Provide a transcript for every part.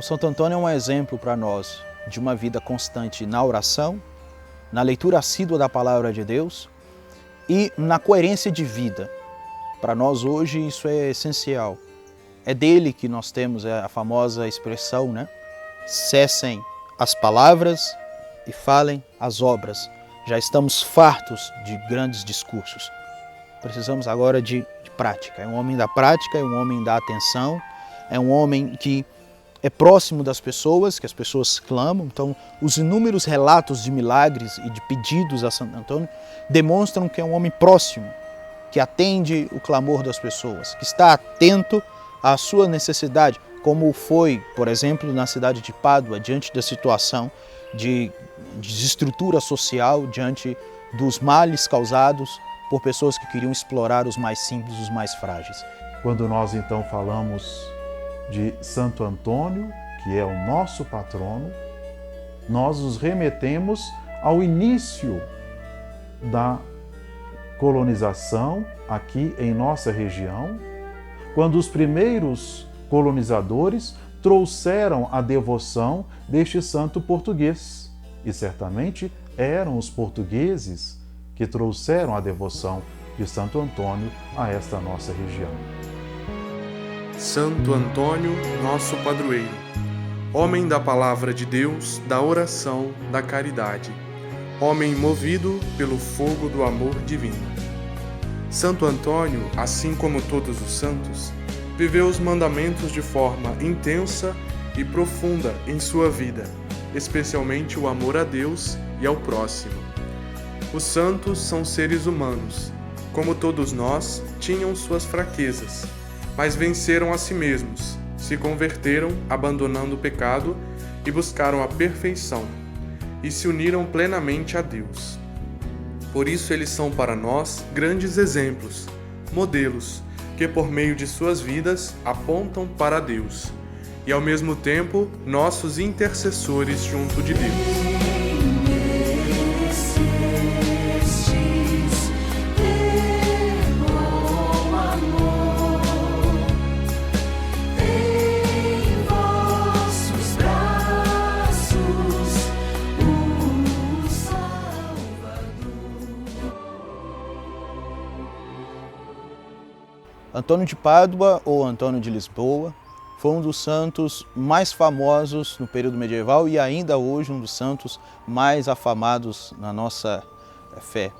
O Santo Antônio é um exemplo para nós de uma vida constante na oração, na leitura assídua da Palavra de Deus e na coerência de vida. Para nós hoje isso é essencial. É dele que nós temos a famosa expressão, né? Cessem as palavras e falem as obras. Já estamos fartos de grandes discursos. Precisamos agora de prática. É um homem da prática, é um homem da atenção, é um homem que é próximo das pessoas, que as pessoas clamam. Então, os inúmeros relatos de milagres e de pedidos a Santo Antônio demonstram que é um homem próximo, que atende o clamor das pessoas, que está atento à sua necessidade, como foi, por exemplo, na cidade de Pádua, diante da situação de desestrutura social, diante dos males causados por pessoas que queriam explorar os mais simples, os mais frágeis. Quando nós então falamos de Santo Antônio, que é o nosso patrono, nós nos remetemos ao início da colonização aqui em nossa região, quando os primeiros colonizadores trouxeram a devoção deste santo português. E certamente eram os portugueses que trouxeram a devoção de Santo Antônio a esta nossa região. Santo Antônio, nosso padroeiro, homem da palavra de Deus, da oração, da caridade, homem movido pelo fogo do amor divino. Santo Antônio, assim como todos os santos, viveu os mandamentos de forma intensa e profunda em sua vida, especialmente o amor a Deus e ao próximo. Os santos são seres humanos, como todos nós, tinham suas fraquezas, mas venceram a si mesmos, se converteram abandonando o pecado e buscaram a perfeição, e se uniram plenamente a Deus. Por isso eles são para nós grandes exemplos, modelos, que por meio de suas vidas apontam para Deus, e ao mesmo tempo nossos intercessores junto de Deus. Antônio de Pádua, ou Antônio de Lisboa, foi um dos santos mais famosos no período medieval e ainda hoje um dos santos mais afamados na nossa fé.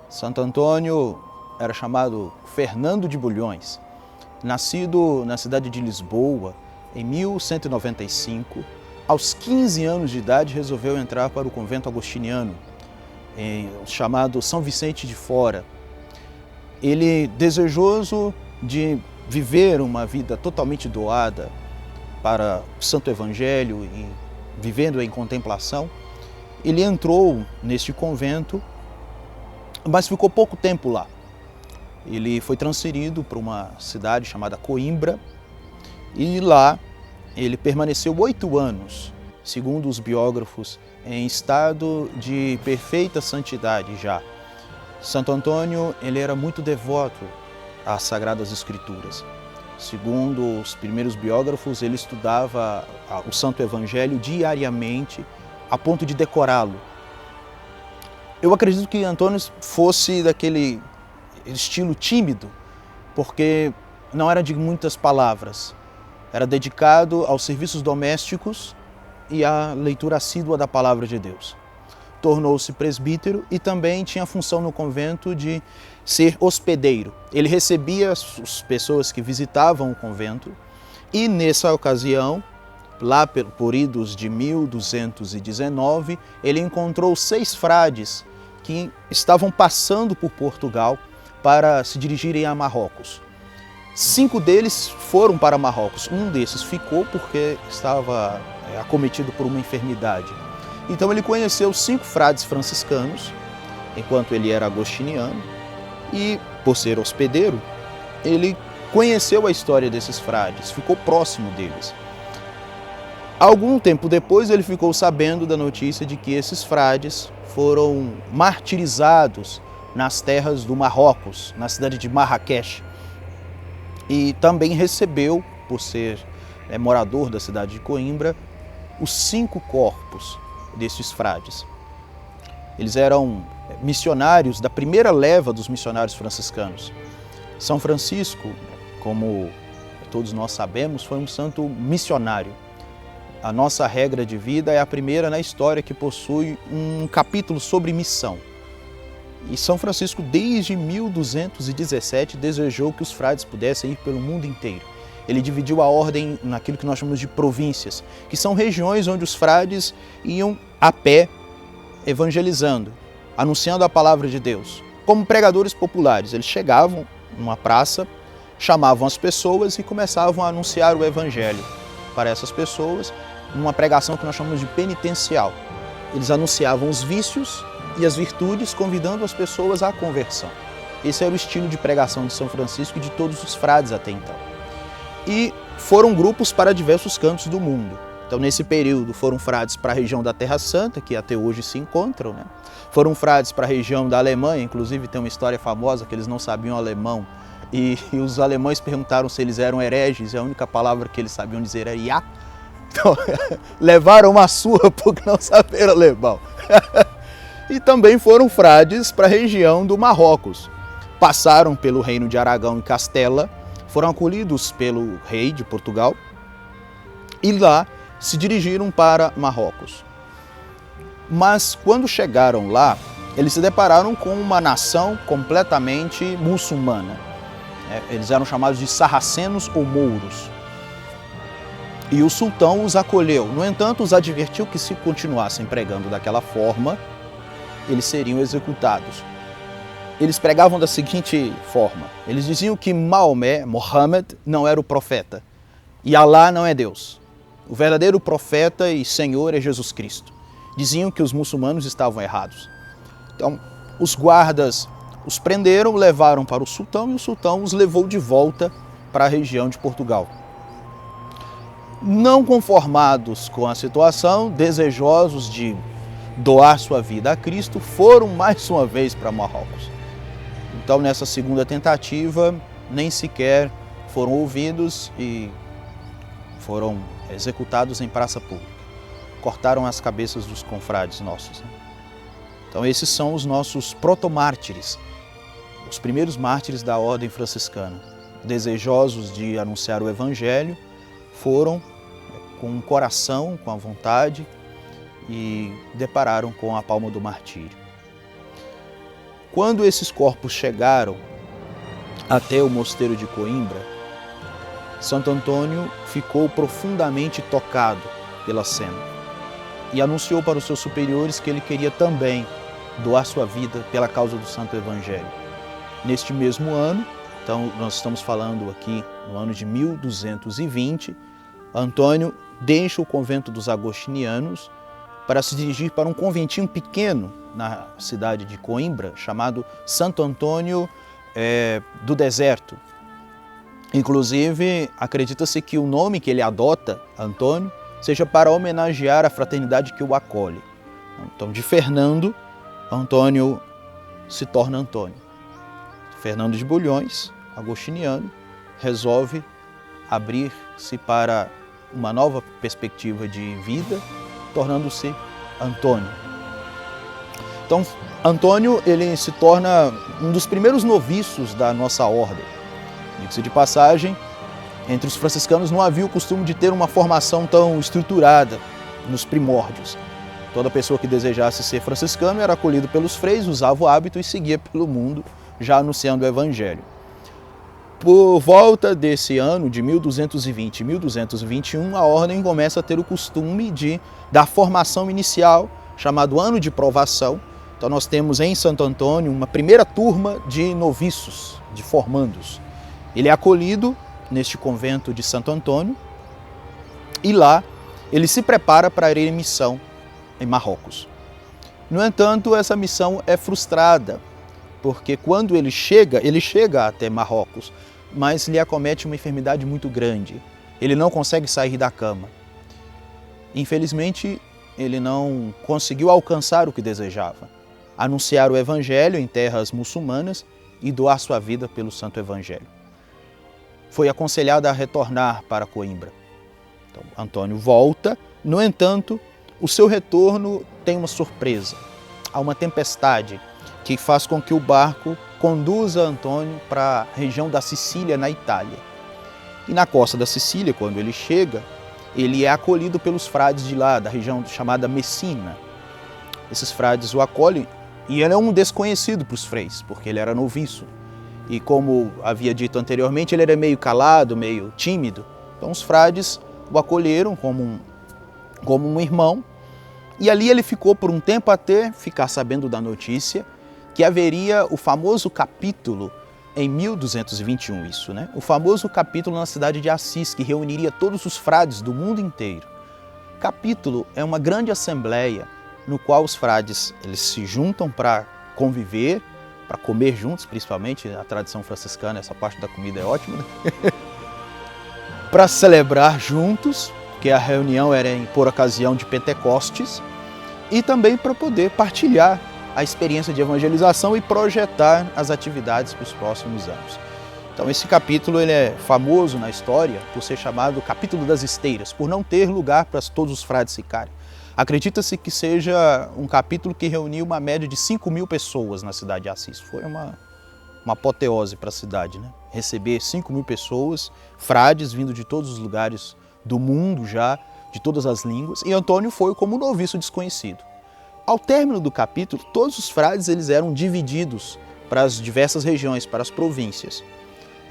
Santo Antônio era chamado Fernando de Bulhões. Nascido na cidade de Lisboa em 1195, aos 15 anos de idade resolveu entrar para o convento agostiniano, chamado São Vicente de Fora. Ele, desejoso de viver uma vida totalmente doada para o Santo Evangelho e vivendo em contemplação, ele entrou neste convento, mas ficou pouco tempo lá. Ele foi transferido para uma cidade chamada Coimbra e lá ele permaneceu 8 anos, segundo os biógrafos, em estado de perfeita santidade já. Santo Antônio, ele era muito devoto às Sagradas Escrituras. Segundo os primeiros biógrafos, ele estudava o Santo Evangelho diariamente, a ponto de decorá-lo. Eu acredito que Antônio fosse daquele estilo tímido, porque não era de muitas palavras. Era dedicado aos serviços domésticos e à leitura assídua da Palavra de Deus. Tornou-se presbítero e também tinha a função no convento de ser hospedeiro. Ele recebia as pessoas que visitavam o convento e, nessa ocasião, lá por idos de 1219, ele encontrou 6 frades que estavam passando por Portugal para se dirigirem a Marrocos. 5 deles foram para Marrocos. Um desses ficou porque estava acometido por uma enfermidade. Então ele conheceu 5 frades franciscanos, enquanto ele era agostiniano, e, por ser hospedeiro, ele conheceu a história desses frades, ficou próximo deles. Algum tempo depois ele ficou sabendo da notícia de que esses frades foram martirizados nas terras do Marrocos, na cidade de Marrakech. E também recebeu, por ser morador da cidade de Coimbra, os 5 corpos desses frades. Eles eram missionários da primeira leva dos missionários franciscanos. São Francisco, como todos nós sabemos, foi um santo missionário. A nossa regra de vida é a primeira na história que possui um capítulo sobre missão. E São Francisco, desde 1217, desejou que os frades pudessem ir pelo mundo inteiro. Ele dividiu a ordem naquilo que nós chamamos de províncias, que são regiões onde os frades iam a pé evangelizando, anunciando a palavra de Deus. Como pregadores populares, eles chegavam numa praça, chamavam as pessoas e começavam a anunciar o evangelho para essas pessoas, numa pregação que nós chamamos de penitencial. Eles anunciavam os vícios e as virtudes, convidando as pessoas à conversão. Esse era o estilo de pregação de São Francisco e de todos os frades até então. E foram grupos para diversos cantos do mundo. Então, nesse período, foram frades para a região da Terra Santa, que até hoje se encontram, né? Foram frades para a região da Alemanha, inclusive tem uma história famosa que eles não sabiam alemão, e os alemães perguntaram se eles eram hereges, e a única palavra que eles sabiam dizer era "ja". Então, levaram uma surra por não saber alemão. E também foram frades para a região do Marrocos. Passaram pelo reino de Aragão e Castela, foram acolhidos pelo rei de Portugal e lá se dirigiram para Marrocos. Mas quando chegaram lá, eles se depararam com uma nação completamente muçulmana. Eles eram chamados de sarracenos ou mouros. E o sultão os acolheu. No entanto, os advertiu que se continuassem pregando daquela forma, eles seriam executados. Eles pregavam da seguinte forma: eles diziam que Maomé, Mohammed, não era o profeta e Alá não é Deus. O verdadeiro profeta e Senhor é Jesus Cristo. Diziam que os muçulmanos estavam errados. Então, os guardas os prenderam, levaram para o sultão e o sultão os levou de volta para a região de Portugal. Não conformados com a situação, desejosos de doar sua vida a Cristo, foram mais uma vez para Marrocos. Então, nessa segunda tentativa, nem sequer foram ouvidos e foram executados em praça pública. Cortaram as cabeças dos confrades nossos. Então, esses são os nossos protomártires, os primeiros mártires da ordem franciscana. Desejosos de anunciar o evangelho, foram com o coração, com a vontade, e depararam com a palma do martírio. Quando esses corpos chegaram até o mosteiro de Coimbra, Santo Antônio ficou profundamente tocado pela cena e anunciou para os seus superiores que ele queria também doar sua vida pela causa do Santo Evangelho. Neste mesmo ano, então nós estamos falando aqui no ano de 1220, Antônio deixa o convento dos agostinianos para se dirigir para um conventinho pequeno na cidade de Coimbra, chamado Santo Antônio do Deserto. Inclusive, acredita-se que o nome que ele adota, Antônio, seja para homenagear a fraternidade que o acolhe. Então, de Fernando, Antônio se torna Antônio. Fernando de Bulhões, agostiniano, resolve abrir-se para uma nova perspectiva de vida, tornando-se Antônio. Então, Antônio ele se torna um dos primeiros noviços da nossa ordem. Diga-se de passagem, entre os franciscanos não havia o costume de ter uma formação tão estruturada nos primórdios. Toda pessoa que desejasse ser franciscano era acolhido pelos freis, usava o hábito e seguia pelo mundo, já anunciando o evangelho. Por volta desse ano de 1220 e 1221, a ordem começa a ter o costume da formação inicial, chamado ano de provação. Então nós temos em Santo Antônio uma primeira turma de noviços, de formandos. Ele é acolhido neste convento de Santo Antônio e lá ele se prepara para ir em missão em Marrocos. No entanto, essa missão é frustrada, porque quando ele chega até Marrocos, mas lhe acomete uma enfermidade muito grande. Ele não consegue sair da cama. Infelizmente, ele não conseguiu alcançar o que desejava: anunciar o evangelho em terras muçulmanas e doar sua vida pelo Santo Evangelho. Foi aconselhado a retornar para Coimbra. Então, Antônio volta, no entanto, o seu retorno tem uma surpresa. Há uma tempestade que faz com que o barco conduza Antônio para a região da Sicília, na Itália. E na costa da Sicília, quando ele chega, ele é acolhido pelos frades de lá, da região chamada Messina. Esses frades o acolhem e ele é um desconhecido para os freis, porque ele era noviço. E como havia dito anteriormente, ele era meio calado, meio tímido. Então os frades o acolheram como um irmão. E ali ele ficou por um tempo até ficar sabendo da notícia que haveria o famoso capítulo em 1221, isso, né? O famoso capítulo na cidade de Assis, que reuniria todos os frades do mundo inteiro. Capítulo é uma grande assembleia no qual os frades eles se juntam para conviver, para comer juntos, principalmente a tradição franciscana, essa parte da comida é ótima, né? Para celebrar juntos, que a reunião era por ocasião de Pentecostes, e também para poder partilhar a experiência de evangelização e projetar as atividades para os próximos anos. Então esse capítulo ele é famoso na história por ser chamado Capítulo das Esteiras, por não ter lugar para todos os frades ficarem. Acredita-se que seja um capítulo que reuniu uma média de 5.000 pessoas na cidade de Assis. Foi uma apoteose para a cidade, né? Receber 5.000 pessoas, frades vindo de todos os lugares do mundo já, de todas as línguas, e Antônio foi como um noviço desconhecido. Ao término do capítulo, todos os frades eles eram divididos para as diversas regiões, para as províncias.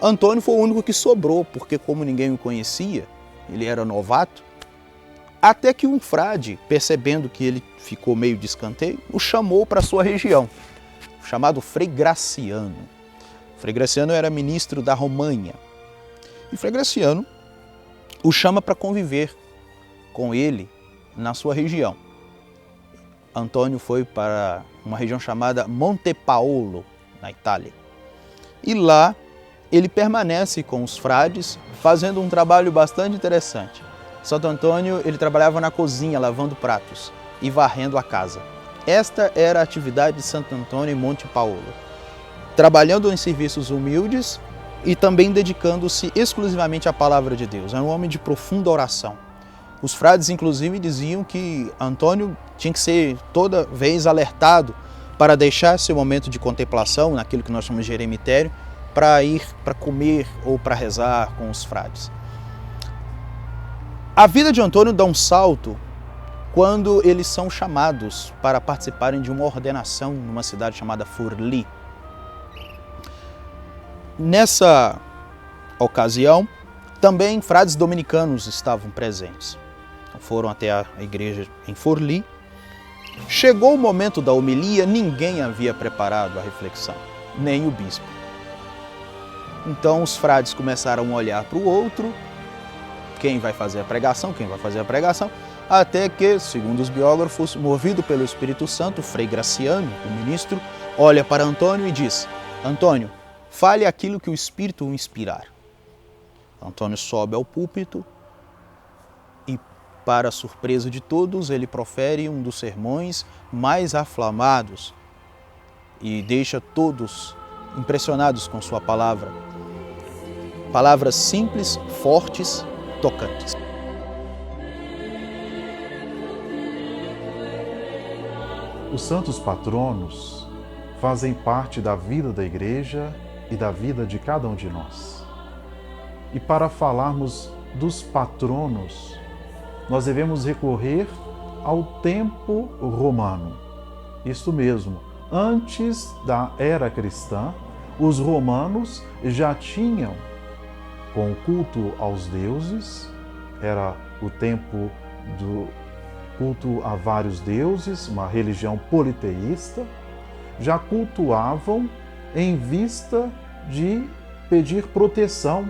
Antônio foi o único que sobrou, porque como ninguém o conhecia, ele era novato, até que um frade, percebendo que ele ficou meio de escanteio, o chamou para a sua região, chamado Frei Graciano. Frei Graciano era ministro da Romanha. E Frei Graciano o chama para conviver com ele na sua região. Antônio foi para uma região chamada Montepaolo, na Itália. E lá ele permanece com os frades, fazendo um trabalho bastante interessante. Santo Antônio ele trabalhava na cozinha, lavando pratos e varrendo a casa. Esta era a atividade de Santo Antônio em Montepaolo, trabalhando em serviços humildes e também dedicando-se exclusivamente à palavra de Deus. Era um homem de profunda oração. Os frades, inclusive, diziam que Antônio tinha que ser toda vez alertado para deixar seu momento de contemplação, naquilo que nós chamamos de eremitério, para ir para comer ou para rezar com os frades. A vida de Antônio dá um salto quando eles são chamados para participarem de uma ordenação numa cidade chamada Forlì. Nessa ocasião, também frades dominicanos estavam presentes. Foram até a igreja em Forlì. Chegou o momento da homilia, ninguém havia preparado a reflexão, nem o bispo. Então os frades começaram a olhar para o outro, quem vai fazer a pregação, até que, segundo os biógrafos, movido pelo Espírito Santo, Frei Graciano, o ministro, olha para Antônio e diz: Antônio, fale aquilo que o Espírito o inspirar. Antônio sobe ao púlpito e, para a surpresa de todos, ele profere um dos sermões mais aflamados e deixa todos impressionados com sua palavra. Palavras simples, fortes, tocantes. Os santos patronos fazem parte da vida da Igreja e da vida de cada um de nós. E para falarmos dos patronos, nós devemos recorrer ao tempo romano. Isto mesmo, antes da era cristã, os romanos já tinham, com o culto aos deuses, era o tempo do culto a vários deuses, uma religião politeísta, já cultuavam em vista de pedir proteção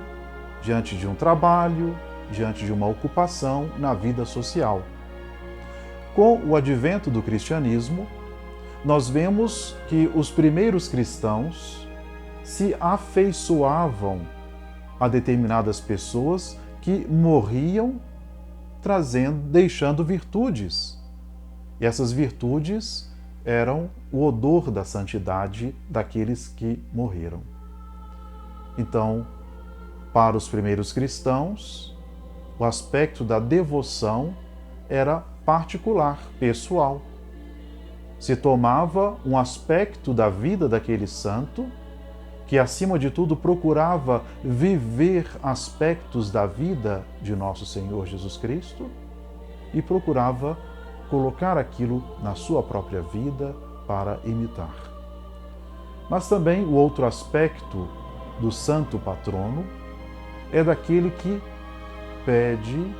diante de um trabalho, diante de uma ocupação na vida social. Com o advento do cristianismo, nós vemos que os primeiros cristãos se afeiçoavam a determinadas pessoas que morriam deixando virtudes. E essas virtudes eram o odor da santidade daqueles que morreram. Então, para os primeiros cristãos, o aspecto da devoção era particular, pessoal. Se tomava um aspecto da vida daquele santo, que acima de tudo procurava viver aspectos da vida de nosso Senhor Jesus Cristo e procurava colocar aquilo na sua própria vida para imitar. Mas também o outro aspecto do santo patrono é daquele que pede,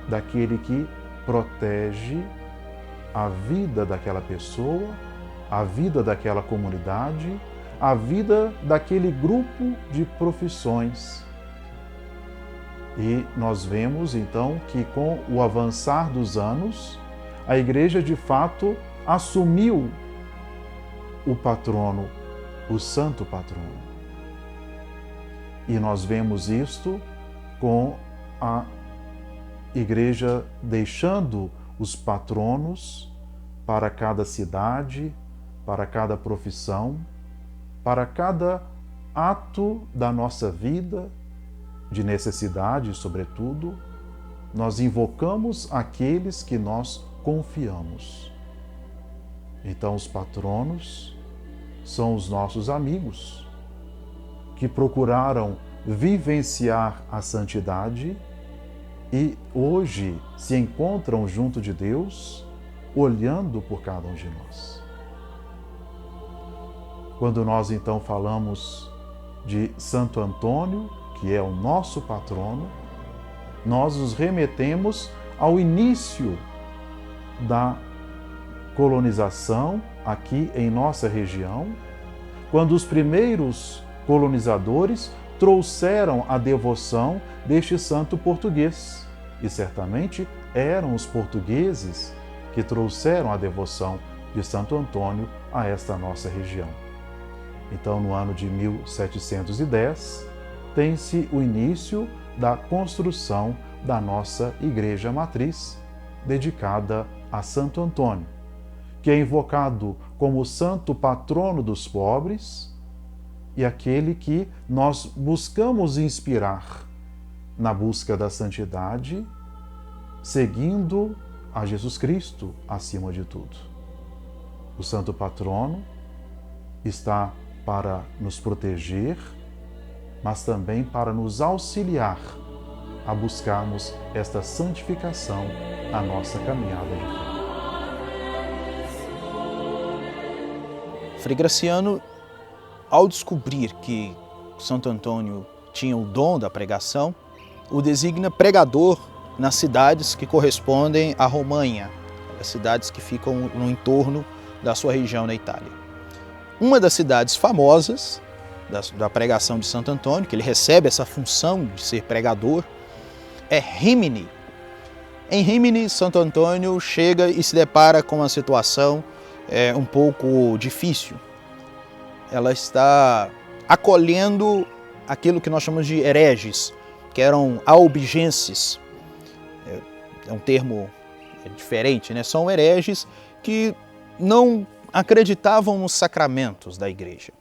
daquele que protege a vida daquela pessoa, a vida daquela comunidade, a vida daquele grupo de profissões. E nós vemos então que com o avançar dos anos, a Igreja de fato assumiu o patrono, o santo patrono. E nós vemos isto com a Igreja deixando os patronos para cada cidade, para cada profissão, para cada ato da nossa vida, de necessidade, sobretudo, nós invocamos aqueles que nós confiamos. Então, os patronos são os nossos amigos, que procuraram vivenciar a santidade e hoje se encontram junto de Deus, olhando por cada um de nós. Quando nós então falamos de Santo Antônio, que é o nosso patrono, nós nos remetemos ao início da colonização aqui em nossa região, quando os primeiros colonizadores trouxeram a devoção deste santo português. E certamente eram os portugueses que trouxeram a devoção de Santo Antônio a esta nossa região. Então, no ano de 1710, tem-se o início da construção da nossa Igreja Matriz, dedicada a Santo Antônio, que é invocado como o santo patrono dos pobres e aquele que nós buscamos inspirar na busca da santidade, seguindo a Jesus Cristo acima de tudo. O santo patrono está para nos proteger, mas também para nos auxiliar a buscarmos esta santificação na nossa caminhada de fé. Frei Graciano, ao descobrir que Santo Antônio tinha o dom da pregação, o designa pregador nas cidades que correspondem à Romanha, as cidades que ficam no entorno da sua região na Itália. Uma das cidades famosas da pregação de Santo Antônio, que ele recebe essa função de ser pregador, é Rímini. Em Rímini, Santo Antônio chega e se depara com uma situação um pouco difícil. Ela está acolhendo aquilo que nós chamamos de hereges, que eram albigenses. É um termo diferente, né? São hereges que não acreditavam nos sacramentos da igreja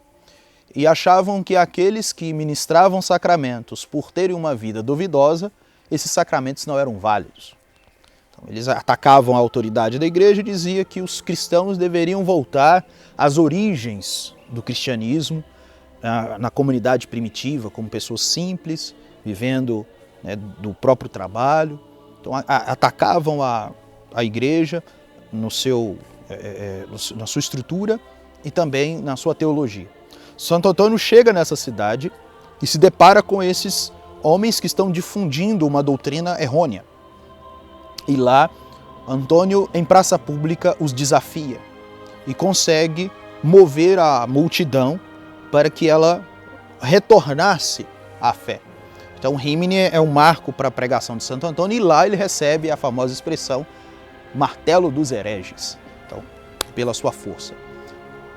e achavam que aqueles que ministravam sacramentos por terem uma vida duvidosa, esses sacramentos não eram válidos. Então, eles atacavam a autoridade da igreja e diziam que os cristãos deveriam voltar às origens do cristianismo, na comunidade primitiva, como pessoas simples, vivendo, né, do próprio trabalho. Então, atacavam a igreja na sua estrutura e também na sua teologia. Santo Antônio chega nessa cidade e se depara com esses homens que estão difundindo uma doutrina errônea. E lá, Antônio, em praça pública, os desafia e consegue mover a multidão para que ela retornasse à fé. Então, Rímini é um marco para a pregação de Santo Antônio e lá ele recebe a famosa expressão martelo dos hereges, então, pela sua força.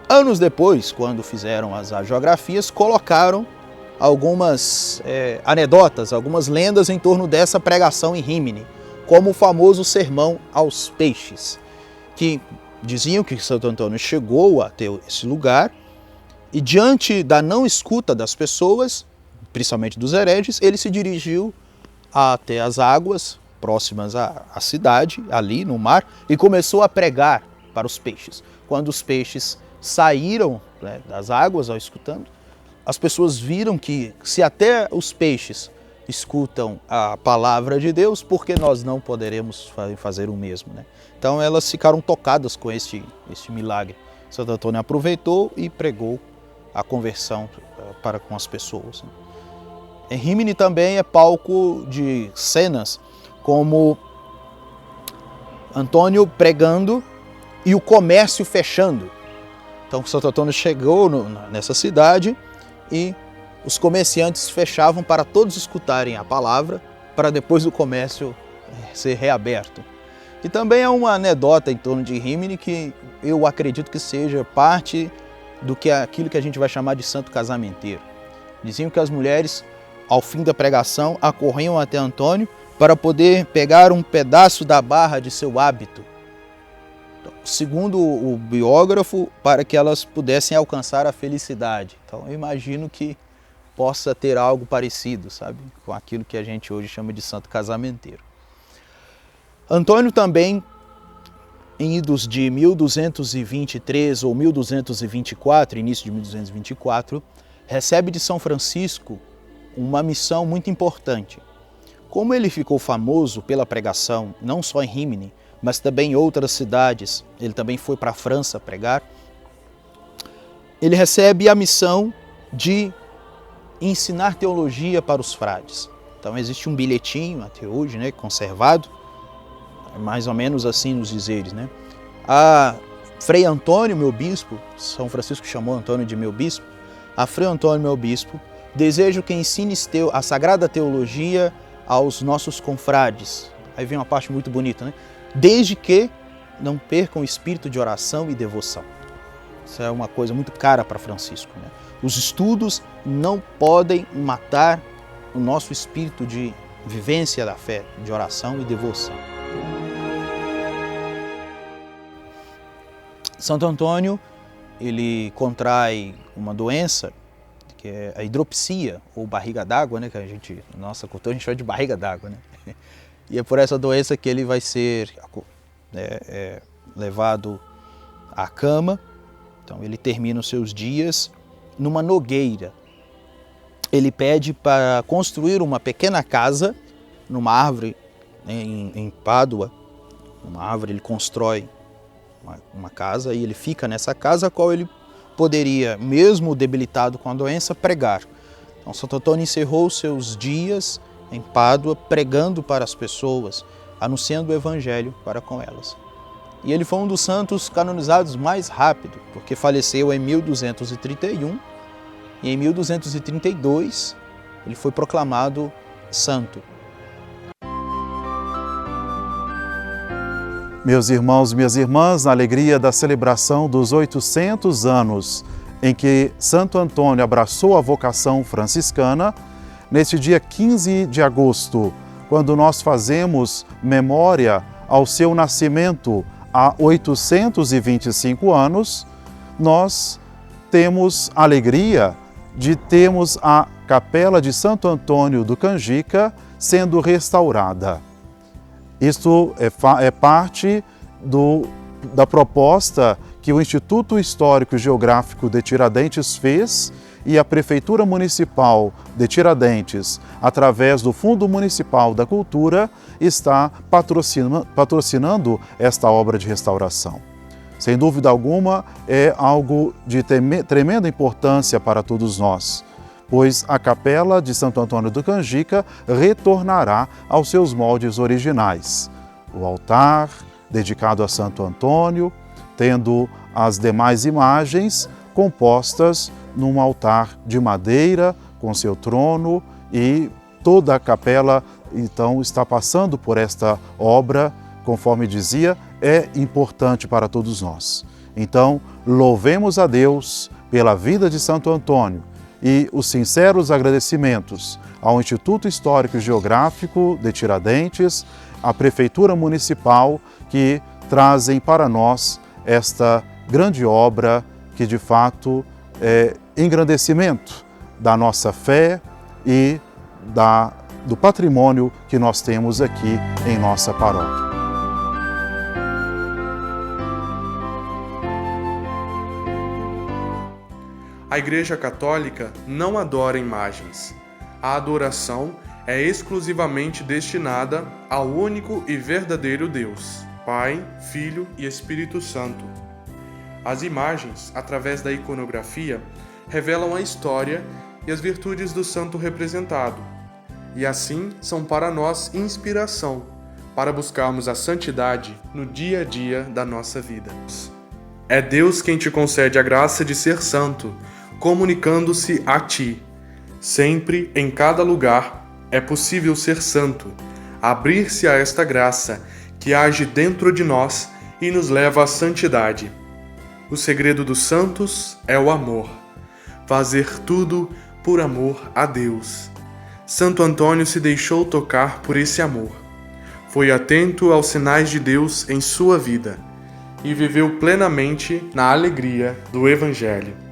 Anos depois, quando fizeram as agiografias, colocaram algumas anedotas, algumas lendas em torno dessa pregação em Rímini, como o famoso sermão aos peixes, que diziam que Santo Antônio chegou até esse lugar e, diante da não escuta das pessoas, principalmente dos hereges, ele se dirigiu até as águas próximas à cidade, ali no mar, e começou a pregar para os peixes. Quando os peixes saíram, né, das águas, ao escutando, as pessoas viram que se até os peixes escutam a palavra de Deus, por que nós não poderemos fazer o mesmo, né? Então elas ficaram tocadas com este milagre. Santo Antônio aproveitou e pregou a conversão para com as pessoas, né? Em Rímini também é palco de cenas como Antônio pregando e o comércio fechando. Então Santo Antônio chegou nessa cidade e os comerciantes fechavam para todos escutarem a palavra, para depois o comércio ser reaberto. E também é uma anedota em torno de Rímini que eu acredito que seja parte aquilo que a gente vai chamar de santo casamenteiro. Diziam que as mulheres, ao fim da pregação, acorriam até Antônio para poder pegar um pedaço da barra de seu hábito, segundo o biógrafo, para que elas pudessem alcançar a felicidade. Então eu imagino que possa ter algo parecido, sabe, com aquilo que a gente hoje chama de santo casamenteiro. Antônio também, em idos de 1223 ou 1224, início de 1224, recebe de São Francisco uma missão muito importante. Como ele ficou famoso pela pregação, não só em Rímini, mas também em outras cidades, ele também foi para a França pregar, ele recebe a missão de ensinar teologia para os frades. Então existe um bilhetinho até hoje, né, conservado, mais ou menos assim nos dizeres, né? A Frei Antônio, meu bispo, São Francisco chamou Antônio de meu bispo, a Frei Antônio, meu bispo, desejo que ensines a sagrada teologia aos nossos confrades. Aí vem uma parte muito bonita, né? Desde que não percam o espírito de oração e devoção. Isso é uma coisa muito cara para Francisco, né? Os estudos não podem matar o nosso espírito de vivência da fé, de oração e devoção. Santo Antônio, ele contrai uma doença, que é a hidropsia, ou barriga d'água, né? Que a gente, na nossa cultura, a gente chama de barriga d'água, né? E é por essa doença que ele vai ser levado à cama. Então ele termina os seus dias numa nogueira. Ele pede para construir uma pequena casa numa árvore, né, em Pádua. Uma árvore, ele constrói uma casa e ele fica nessa casa, a qual ele poderia, mesmo debilitado com a doença, pregar. Então Santo Antônio encerrou seus dias em Pádua pregando para as pessoas, anunciando o Evangelho para com elas. E ele foi um dos santos canonizados mais rápido, porque faleceu em 1231 e em 1232 ele foi proclamado santo. Meus irmãos e minhas irmãs, na alegria da celebração dos 800 anos em que Santo Antônio abraçou a vocação franciscana, neste dia 15 de agosto, quando nós fazemos memória ao seu nascimento há 825 anos, nós temos a alegria de termos a Capela de Santo Antônio do Canjica sendo restaurada. Isto é parte da proposta que o Instituto Histórico e Geográfico de Tiradentes fez e a Prefeitura Municipal de Tiradentes, através do Fundo Municipal da Cultura, está patrocinando esta obra de restauração. Sem dúvida alguma, é algo de tremenda importância para todos nós, pois a Capela de Santo Antônio do Canjica retornará aos seus moldes originais. O altar, dedicado a Santo Antônio, tendo as demais imagens compostas num altar de madeira, com seu trono, e toda a capela, então, está passando por esta obra, conforme dizia, é importante para todos nós. Então, louvemos a Deus pela vida de Santo Antônio e os sinceros agradecimentos ao Instituto Histórico e Geográfico de Tiradentes, à Prefeitura Municipal, que trazem para nós esta grande obra que, de fato, é engrandecimento da nossa fé e da do patrimônio que nós temos aqui em nossa paróquia. A Igreja Católica não adora imagens. A adoração é exclusivamente destinada ao único e verdadeiro Deus, Pai, Filho e Espírito Santo. As imagens, através da iconografia, revelam a história e as virtudes do santo representado, e assim são para nós inspiração para buscarmos a santidade no dia a dia da nossa vida. É Deus quem te concede a graça de ser santo, comunicando-se a ti. Sempre, em cada lugar, é possível ser santo, abrir-se a esta graça que age dentro de nós e nos leva à santidade. O segredo dos santos é o amor. Fazer tudo por amor a Deus. Santo Antônio se deixou tocar por esse amor. Foi atento aos sinais de Deus em sua vida e viveu plenamente na alegria do Evangelho.